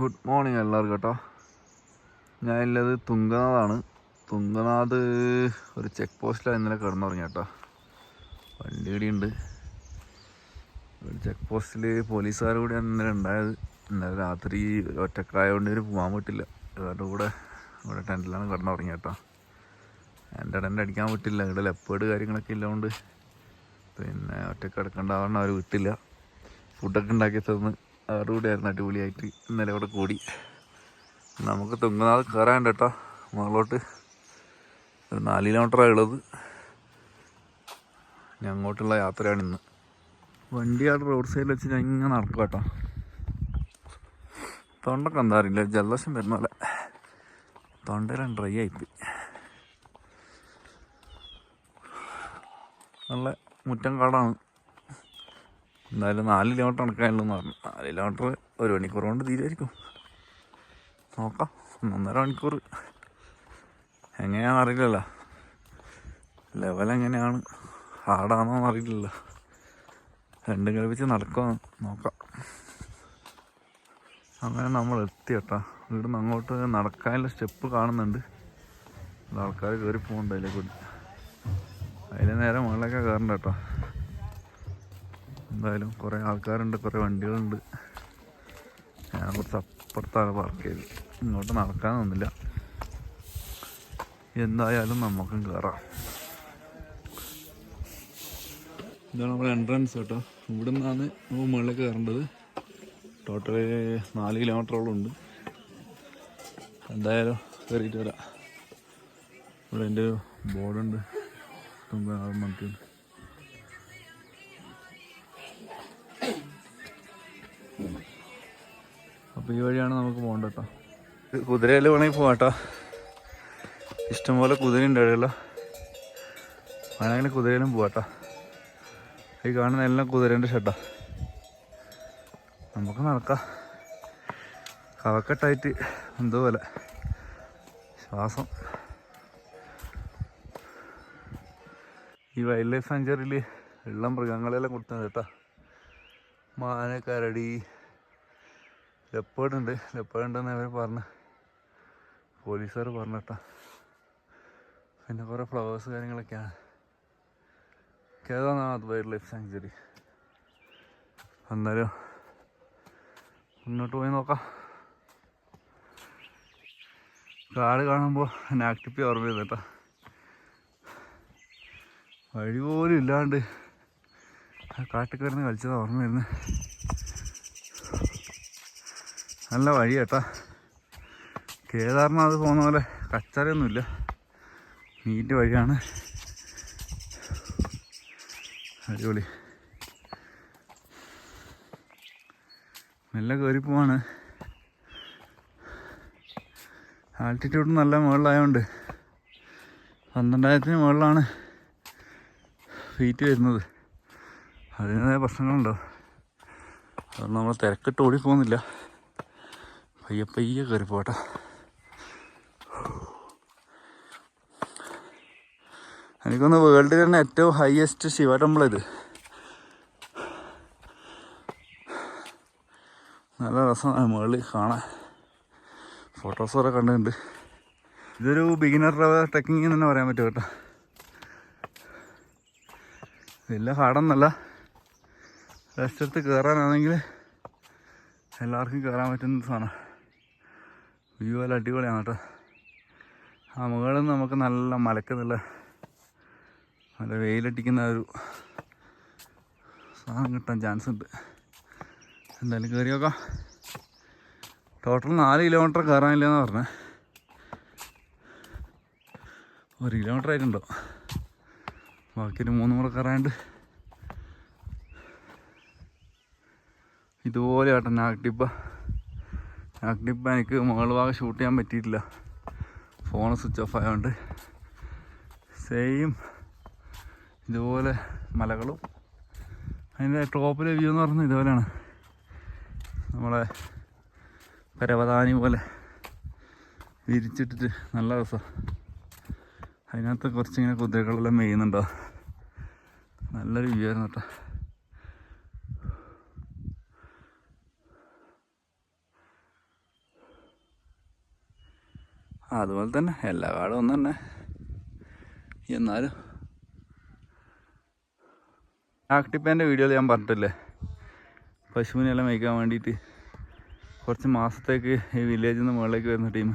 Good morning എല്ലാവർക്കും കേട്ടോ. ഞാനുള്ളത് തുങ്കനാഥാണ്. തുങ്കനാഥ് ഒരു ചെക്ക് പോസ്റ്റിലാണ് ഇന്നലെ കിടന്നുറങ്ങി കേട്ടോ. വണ്ടി ഇടിയുണ്ട്. ഒരു ചെക്ക് പോസ്റ്റിൽ പോലീസുകാർ കൂടിയാണ് ഇന്നലെ ഉണ്ടായത്. ഇന്നലെ രാത്രി ഒറ്റക്കായതുകൊണ്ട് ഇവർ പോകാൻ പറ്റില്ല. ഇവരുടെ കൂടെ ഇവിടെ ടെൻറ്റിലാണ് കിടന്നുറങ്ങി കേട്ടോ. എൻ്റെ ടെൻ്റ് അടിക്കാൻ പറ്റില്ല. ഇവിടെ ലെപ്പേർഡ് കാര്യങ്ങളൊക്കെ ഇല്ലതുകൊണ്ട് പിന്നെ ഒറ്റക്ക് കിടക്കേണ്ടതാണ്. അവർ വിട്ടില്ല. ഫുഡൊക്കെ ഉണ്ടാക്കി തന്ന് അവരുടെ കൂടെ ആയിരുന്നു അടിപൊളിയായിട്ട് ഇന്നലെ ഇവിടെ കൂടി. നമുക്ക് തുങ്കനാഥ് കയറാനുണ്ട് കേട്ടോ. മുകളിലോട്ട് ഒരു 4 കിലോമീറ്ററാണ് ഉള്ളത്. ഇനി അങ്ങോട്ടുള്ള യാത്രയാണ് ഇന്ന്. വണ്ടി അവിടെ റോഡ് സൈഡിൽ വെച്ച് ഞാൻ ഇങ്ങനെ നടക്കുക കേട്ടോ. തൊണ്ടൊക്കെ എന്താ അറിയില്ല, ജലദോഷം വരുന്ന പോലെ തൊണ്ടയെല്ലാം ഡ്രൈ ആയിപ്പോയി. നല്ല മുറ്റം കാടാണ്. എന്തായാലും 4 കിലോമീറ്റർ നടക്കാനുള്ളതെന്ന് പറഞ്ഞു. 4 കിലോമീറ്റർ 1 മണിക്കൂർ കൊണ്ട് തീരുമായിരിക്കും. നോക്കാം. 1.5 മണിക്കൂർ എങ്ങനെയാണെന്ന് അറിയില്ലല്ലോ. ലെവലെങ്ങനെയാണ്, ഹാർഡാണെന്നൊന്നും അറിയില്ലല്ലോ. രണ്ടും കളിപ്പിച്ച് നടക്കുമെന്ന് നോക്കാം. അങ്ങനെ നമ്മൾ എത്തി കേട്ടോ. ഇവിടുന്ന് അങ്ങോട്ട് നടക്കാനുള്ള സ്റ്റെപ്പ് കാണുന്നുണ്ട്. ആൾക്കാർ കയറി പോകുന്നുണ്ട് അതിലെ കൂടി. അതിൽ നേരെ മുകളിലേക്ക് കയറണ്ട കേട്ടോ. എന്തായാലും കുറേ ആൾക്കാരുണ്ട്, കുറേ വണ്ടികളുണ്ട്. ഞാൻ കുറച്ച് അപ്പുറത്താണ് പാർക്ക് ചെയ്ത്. ഇങ്ങോട്ട് നടക്കാനൊന്നുമില്ല. എന്തായാലും നമുക്കും കയറാം. ഇതാണ് നമ്മുടെ എൻട്രൻസ് കേട്ടോ. ഇവിടെ നിന്നാണ് നമ്മൾ മുകളിലേക്ക് കയറേണ്ടത്. ടോട്ടൽ 4 കിലോമീറ്ററോളം ഉണ്ട്. എന്തായാലും കയറിയിട്ട് വരാം. ഇവിടെ എൻ്റെ ബോർഡുണ്ട്. നമുക്ക് അപ്പോൾ ഈ വഴിയാണ് നമുക്ക് പോകേണ്ടത് കേട്ടോ. കുതിരയിൽ വേണമെങ്കിൽ പോകാം കേട്ടോ. ഇഷ്ടംപോലെ കുതിരയുണ്ട് ഇടയിലോ. വേണമെങ്കിൽ കുതിരയിലും പോകാം കേട്ടോ. ഈ കാണുന്ന എല്ലാം കുതിരേൻ്റെ ഷെഡാ. നമുക്ക് നടക്കാം. കവക്കെട്ടായിട്ട് എന്തോ പോലെ ശ്വാസം. ഈ വൈൽഡ് ലൈഫ് സാങ്ച്വറിയിൽ ഉള്ള മൃഗങ്ങളെല്ലാം കൊടുത്തത് കേട്ടോ. മാന, കരടി, ലെപ്പേർഡ് ഉണ്ടെന്ന് അവർ പറഞ്ഞ് പോലീസുകാർ പറഞ്ഞു കേട്ടോ. പിന്നെ കുറേ ഫ്ലവേഴ്സ് കാര്യങ്ങളൊക്കെയാണ്. Kedarnath wild life sanctuary. എന്നാലും മുന്നോട്ട് പോയി നോക്കാം. കാട് കാണുമ്പോൾ നാക്ടിപ്പി ഓർമ്മ ചെയ്തു കേട്ടോ. വഴി പോലും ഇല്ലാണ്ട് കാട്ടിൽ കിടന്ന് കളിച്ചത് ഓർമ്മ വരുന്നത്. നല്ല വഴി കേട്ടാ. കേദാർനാഥ് പോകുന്ന പോലെ കച്ചറയൊന്നുമില്ല. നീറ്റ് വഴിയാണ്. അടിപൊളി. നല്ല കയറിപ്പോവാണ്. ആൾട്ടിറ്റ്യൂഡ് നല്ല മുകളിലായതുകൊണ്ട് 12,000 മുകളിലാണ് ഫീറ്റ് വരുന്നത്. അതിൻ്റെതായ പ്രശ്നങ്ങളുണ്ടോ. അതുകൊണ്ട് നമ്മൾ തിരക്കിട്ട് ഓടിപ്പോകുന്നില്ല. പയ്യെ കയറി പോട്ടെ. എനിക്കൊന്ന് വേൾഡിൽ തന്നെ ഏറ്റവും ഹൈയസ്റ്റ് ശിവ ടെമ്പിൾ ഇത്. നല്ല രസമാണ് മുകളിൽ കാണാൻ. ഫോട്ടോസ് വരെ കണ്ടിട്ടുണ്ട്. ഇതൊരു ബിഗിനർ ട്രെക്കിംഗ് എന്ന് തന്നെ പറയാൻ പറ്റും കേട്ടോ. വലിയ ഹാർഡൊന്നല്ല. റെസ്റ്റ് എടുത്ത് കയറാനാണെങ്കിൽ എല്ലാവർക്കും കയറാൻ പറ്റുന്ന സാധനം. വ്യൂ എല്ലാം അടിപൊളിയാണ് കേട്ടോ. ആ മുകളിൽ നിന്ന് നമുക്ക് നല്ല മലക്ക് നല്ല വെയിലടിക്കുന്ന ഒരു സാധനം കിട്ടാൻ ചാൻസ് ഉണ്ട്. എന്തായാലും കയറി നോക്കാം. ടോട്ടൽ 4 കിലോമീറ്റർ കയറാനില്ലെന്ന് പറഞ്ഞേ. 1 കിലോമീറ്റർ ആയിട്ടുണ്ടോ. ബാക്കി ഒരു 3 മുറ കയറാണ്ട്. ഇതുപോലെ കേട്ടോ നാഗ്ടിപ്പ എനിക്ക് മുകൾ ഭാഗം ഷൂട്ട് ചെയ്യാൻ പറ്റിയിട്ടില്ല. ഫോൺ സ്വിച്ച് ഓഫ് ആയതുകൊണ്ട്. സെയിം ഇതുപോലെ മലകളും അതിൻ്റെ ടോപ്പിലെ വ്യൂ എന്ന് പറയുന്നത് ഇതുപോലെയാണ്. നമ്മളെ പരവതാനി പോലെ വിരിച്ചിട്ടിട്ട് നല്ല രസമാണ്. അതിനകത്ത് കുറച്ചിങ്ങനെ കുതിരകളെല്ലാം മെയ്യുന്നുണ്ടോ. നല്ലൊരു വ്യൂ ആയിരുന്നു കേട്ടോ. അതുപോലെ തന്നെ എല്ലാ കാടും ഒന്നും തന്നെ. എന്നാലും ആക്ടിപ്പേൻ്റെ വീഡിയോയിൽ ഞാൻ പറഞ്ഞിട്ടില്ലേ, പശുവിനെല്ലാം മേയ്ക്കാൻ വേണ്ടിയിട്ട് കുറച്ച് മാസത്തേക്ക് ഈ വില്ലേജിൽ നിന്ന് മുകളിലേക്ക് വരുന്ന ടീം,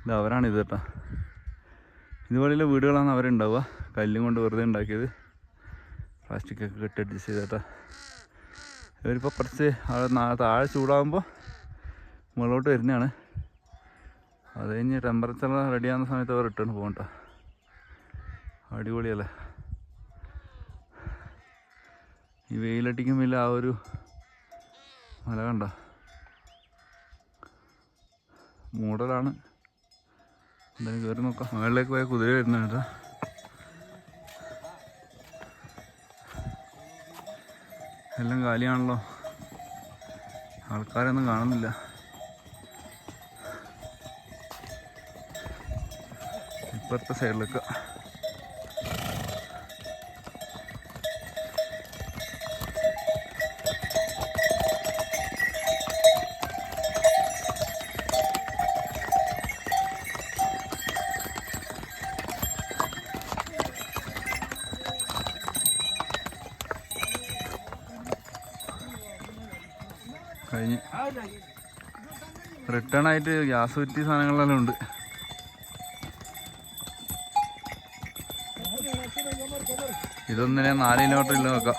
ഇത് അവരാണിത് കേട്ടോ. ഇതുപോലെയുള്ള വീടുകളാണ് അവരുണ്ടാവുക. കല്ലും കൊണ്ട് വെറുതെ ഉണ്ടാക്കിയത്, പ്ലാസ്റ്റിക്കൊക്കെ കെട്ടി അഡ്ജസ്റ്റ് ചെയ്തേട്ടാ. ഇവരിപ്പോൾ കുറച്ച് താഴെ ചൂടാകുമ്പോൾ മുകളിലോട്ട് വരുന്നതാണ്. അത് കഴിഞ്ഞ് ടെമ്പറേച്ചർ റെഡിയാകുന്ന സമയത്ത് അവർ റിട്ടേൺ പോകും കേട്ടോ. അടിപൊളിയല്ലേ. ഈ വെയിലടിക്കുമ്പോൾ ആ ഒരു മല കണ്ട മൂടലാണ്. എന്തായാലും കയറി നോക്കാം. മുകളിലേക്ക് പോയ കുതിര വരുന്ന കേട്ടോ. എല്ലാം കാലിയാണല്ലോ, ആൾക്കാരൊന്നും കാണുന്നില്ല. ഇപ്പുറത്തെ സൈഡിലേക്ക് കഴിഞ്ഞ് റിട്ടേൺ ആയിട്ട് ഗ്യാസ് കുറ്റി സാധനങ്ങളെല്ലാം ഉണ്ട്. ഇതൊന്നിനെ 4 കിലോമീറ്റർ ഇല്ല നോക്കാം.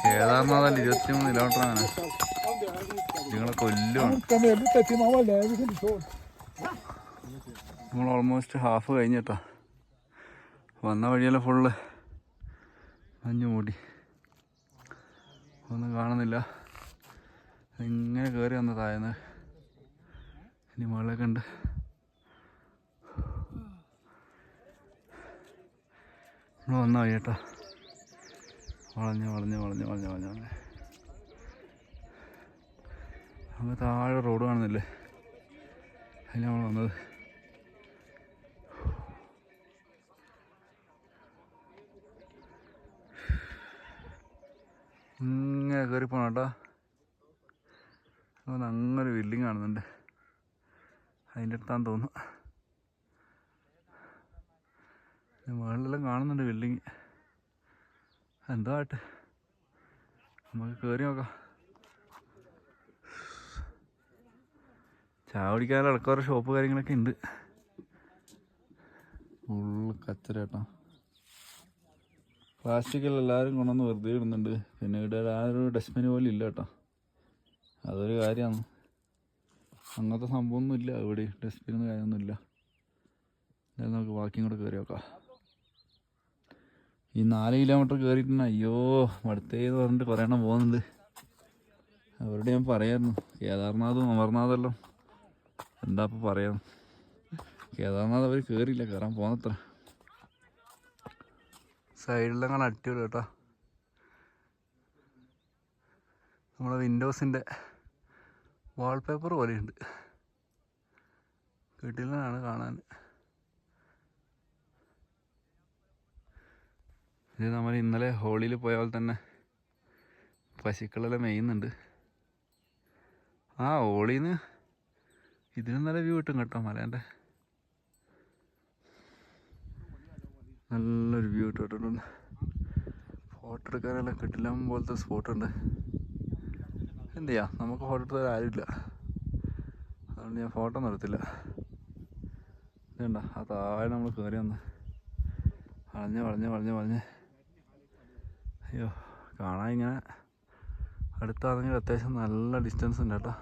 കേദാർനാഥല്ല 23 കിലോമീറ്റർ ആണ്. നിങ്ങളെ കൊല്ലുമാണ്. നമ്മൾ ഓൾമോസ്റ്റ് ഹാഫ് കഴിഞ്ഞിട്ടാ. വന്ന വഴിയെല്ലാം ഫുള്ള് മഞ്ഞ് മൂടി, ഒന്നും കാണുന്നില്ല. ഇങ്ങനെ കയറി വന്ന താഴ്ന്ന് ഇനി മുകളിലൊക്കെ ഉണ്ട്. നമ്മൾ വന്ന വഴി കേട്ടോ. വളഞ്ഞ് വളഞ്ഞ് വളഞ്ഞ് വളഞ്ഞ് വളഞ്ഞ് വളഞ്ഞ് നമ്മൾ താഴെ റോഡ് കാണുന്നില്ലേ, അതിൽ നമ്മൾ വന്നത്. ഇങ്ങനെ കയറി പോകണം കേട്ടോ. അതുപോലെ അങ്ങനെ ഒരു ബിൽഡിങ് കാണുന്നുണ്ട്, അതിൻ്റെ അടുത്താന്ന് തോന്നുന്നു. മുകളിലെല്ലാം കാണുന്നുണ്ട് ബിൽഡിങ്. എന്തോ ആട്ടെ, നമുക്ക് കയറി നോക്കാം. ചായ കുടിക്കാനുള്ള ഇടക്കോരോ ഷോപ്പ് കാര്യങ്ങളൊക്കെ ഉണ്ട്. ഫുള്ള് കച്ചറ കേട്ടോ. പ്ലാസ്റ്റിക്കെല്ലാം എല്ലാവരും കൊണ്ടുവന്ന് വെറുതെ ഇടുന്നുണ്ട്. പിന്നെ ഇവിടെ ആ ഒരു ഡസ്റ്റ്ബിൻ പോലും ഇല്ല കേട്ടോ. അതൊരു കാര്യമാണ്. അങ്ങനത്തെ സംഭവമൊന്നും ഇല്ല ഇവിടെ, ഡസ്റ്റ്ബിനൊന്നും കാര്യമൊന്നുമില്ല. എന്തായാലും നമുക്ക് ബാക്കിയും കൂടെ കയറി നോക്കാം. ഈ 4 കിലോമീറ്റർ കയറിയിട്ടുണ്ട്. അയ്യോ അടുത്തേന്ന് പറഞ്ഞിട്ട് പറയണം പോകുന്നുണ്ട്. അവരോട് ഞാൻ പറയായിരുന്നു, കേദാർനാഥും അമർനാഥെല്ലാം എന്താ ഇപ്പം പറയാം. കേദാർനാഥ് അവർ കയറിയില്ല, കയറാൻ പോകുന്നത്ര. സൈഡിലെല്ലാം കാണാൻ അടിപൊളി കേട്ടോ. നമ്മുടെ വിൻഡോസിൻ്റെ വാൾപേപ്പർ പോലെയുണ്ട്, കിട്ടിലാണ് കാണാൻ. ഇത് നമ്മൾ ഇന്നലെ ഹോളിയിൽ പോയ പോലെ തന്നെ പശുക്കളെല്ലാം മേയുന്നുണ്ട്. ആ ഹോളിന്ന് ഇതിന് നല്ല വ്യൂ കിട്ടും കേട്ടോ. മലേൻ്റെ നല്ലൊരു വ്യൂ കിട്ടിയിട്ടുണ്ട്. ഫോട്ടോ എടുക്കാനെല്ലാം കിട്ടില്ല പോലത്തെ സ്പോട്ടുണ്ട്. എന്ത് ചെയ്യാം, നമുക്ക് ഫോട്ടോ എടുത്താൽ ആരുമില്ല, അതുകൊണ്ട് ഞാൻ ഫോട്ടോ ഒന്നും എടുത്തില്ല. ഇതുണ്ട ആ താഴെ നമ്മൾ കയറി വന്ന് വളഞ്ഞ് വളഞ്ഞ് വളഞ്ഞ് വളഞ്ഞ്. അയ്യോ കാണാൻ ഇങ്ങനെ അടുത്താണെങ്കിൽ അത്യാവശ്യം നല്ല ഡിസ്റ്റൻസ് ഉണ്ട് കേട്ടോ.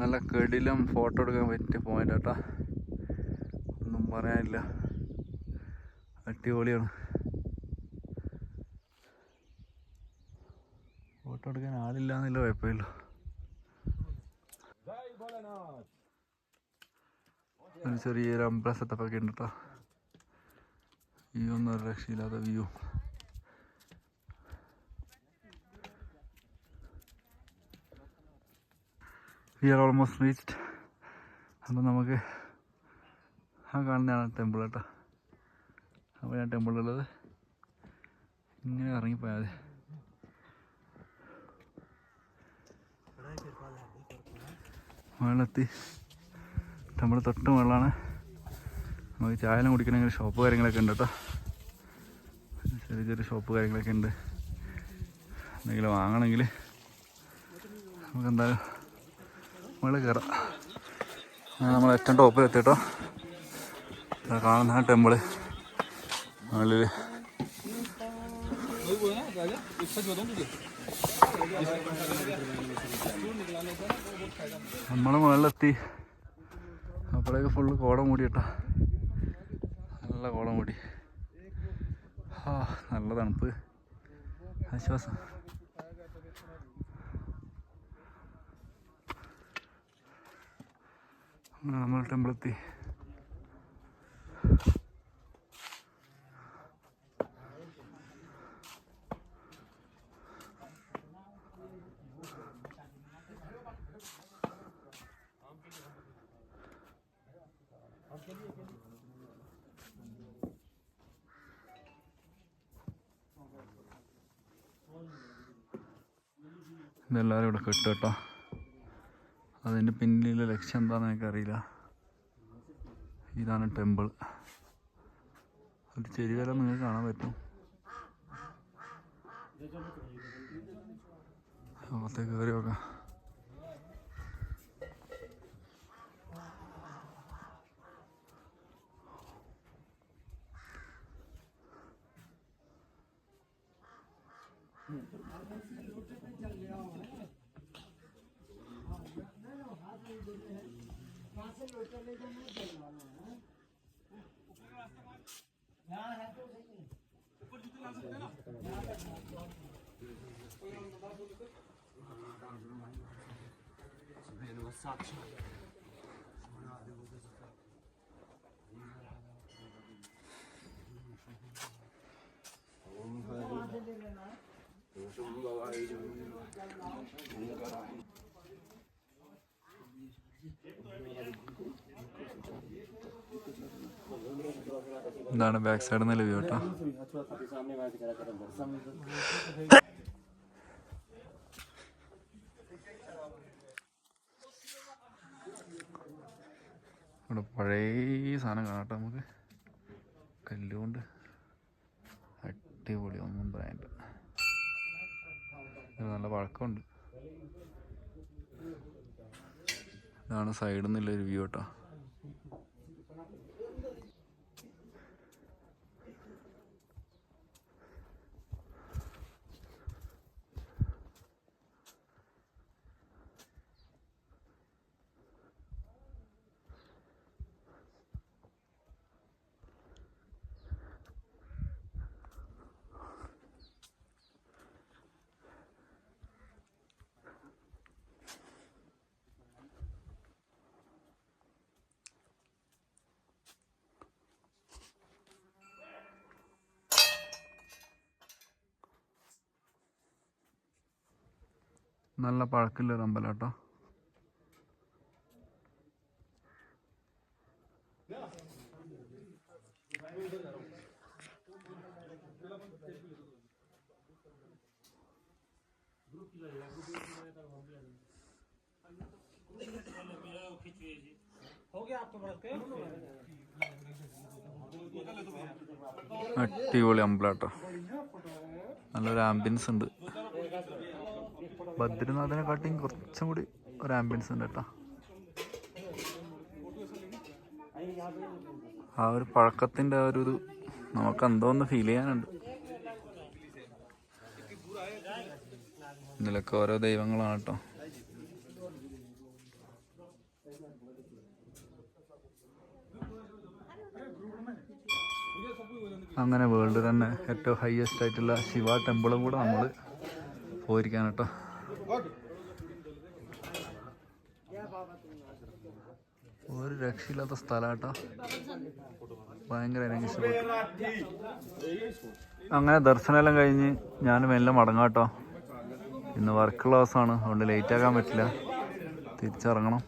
നല്ല കെടിലും ഫോട്ടോ എടുക്കാൻ പറ്റിയ പോയിന്റ് കേട്ടോ. ഒന്നും പറയാനില്ല, അടിപൊളിയാണ്. ഫോട്ടോ എടുക്കാൻ ആളില്ല എന്നില്ല, കുഴപ്പമില്ല. ഒരു ചെറിയൊരു അമ്പല സെറ്റപ്പൊക്കെ ഉണ്ട് കേട്ടോ. വ്യൂ ഒന്നും ഒരു രക്ഷയില്ലാത്ത view. We are almost reached. അപ്പം നമുക്ക് ആ കാണുന്നതാണ് ടെമ്പിൾ കേട്ടോ. അപ്പോൾ ഞാൻ ടെമ്പിളുള്ളത് ഇങ്ങനെ ഇറങ്ങിപ്പോയാൽ മതി. മുകളിലെത്തി. ടെമ്പിൾ തൊട്ട് മുകളിലാണ്. നമുക്ക് ചായലും കുടിക്കണമെങ്കിൽ ഷോപ്പ് കാര്യങ്ങളൊക്കെ ഉണ്ട് കേട്ടോ. ചെറിയ ചെറിയ ഷോപ്പ് കാര്യങ്ങളൊക്കെ ഉണ്ട്. എന്തെങ്കിലും വാങ്ങണമെങ്കിൽ നമുക്ക് എന്തായാലും മുകളിൽ കയറാം. നമ്മൾ ഏറ്റവും ടോപ്പിലെത്തി കേട്ടോ. കാണുന്ന ടെമ്പിള് മുകളിൽ നമ്മൾ മുകളിലെത്തി. അപ്പോഴേക്ക് ഫുള്ള് കോട മൂടി കേട്ടോ. നല്ല കോട മൂടി. നല്ല തണുപ്പ്, ആശ്വാസം. നമ്മൾ ടെമ്പിളെത്തി. ഇതെല്ലാവരും ഇവിടെ കെട്ടു കേട്ടോ. അതിൻ്റെ പിന്നിലെ ലക്ഷ്യം എന്താണെന്ന് എനിക്കറിയില്ല. ഇതാണ് ടെമ്പിൾ. ഒരു ചെരിവെല്ലാം നിങ്ങൾക്ക് കാണാൻ പറ്റും. അകത്തേക്ക് കയറി നോക്കാം. ഇതാണ് ബാക്ക് സൈഡിൽ നിന്ന് വ്യൂ കേട്ടോ. ഇവിടെ പഴയ സാധനം കാണാട്ടോ നമുക്ക്. കല്ലുകൊണ്ട് അടിപൊളി ഒന്നും പറയാനില്ല. നല്ല പഴക്കമുണ്ട്. ഇതാണ് സൈഡിൽ നിന്നുള്ളൊരു വ്യൂ കേട്ടോ. നല്ല പഴക്കമുള്ളൊരു അമ്പലം കേട്ടോ. അടിപൊളി അമ്പലം കേട്ടോ. നല്ലൊരു ആംബിയൻസ് ഉണ്ട്. ബദ്രിനാഥിനെക്കാട്ടിയും കുറച്ചും കൂടി ഒരു ആംബിയൻസ് ഉണ്ട് കേട്ടോ. ആ ഒരു പഴക്കത്തിൻ്റെ ആ ഒരു ഇത് നമുക്ക് എന്തോന്ന് ഫീൽ ചെയ്യാനുണ്ട്. ഇതിലൊക്കെ ഓരോ ദൈവങ്ങളാണ് കേട്ടോ. അങ്ങനെ വേൾഡ് തന്നെ ഏറ്റവും ഹയസ്റ്റ് ആയിട്ടുള്ള ശിവ ടെമ്പിളും കൂടെ നമ്മൾ പോയിരിക്കാൻ കേട്ടോ. ഒരു രക്ഷയില്ലാത്ത സ്ഥലം കേട്ടോ. ഭയങ്കര എനിക്ക് ഇഷ്ടപ്പെട്ടു. അങ്ങനെ ദർശനമെല്ലാം കഴിഞ്ഞ് ഞാൻ മെല്ലെ മടങ്ങാം കേട്ടോ. ഇന്ന് വർക്കുള്ള ദിവസമാണ്, അതുകൊണ്ട് ലേറ്റ് ആക്കാൻ പറ്റില്ല. തിരിച്ചിറങ്ങണം.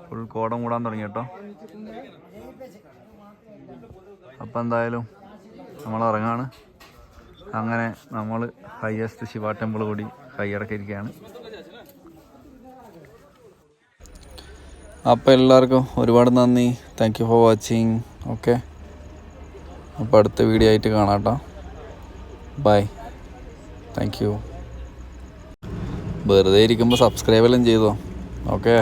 ഫുൾ കോടം കൂടാൻ തുടങ്ങി കേട്ടോ. അപ്പം എന്തായാലും നമ്മൾ ഇറങ്ങാണ്. അങ്ങനെ നമ്മൾ ഹയസ്റ്റ് ശിവ ടെമ്പിൾ കൂടി കൈയടക്കിയിരിക്കുകയാണ്. അപ്പോൾ എല്ലാവർക്കും ഒരുപാട് നന്ദി. Thank you for watching. Okay, അപ്പോൾ അടുത്ത വീഡിയോ ആയിട്ട് കാണാം കേട്ടോ. ബൈ. Thank you. വെറുതെ ഇരിക്കുമ്പോൾ സബ്സ്ക്രൈബ് എല്ലാം ചെയ്തോ. ഓക്കെ.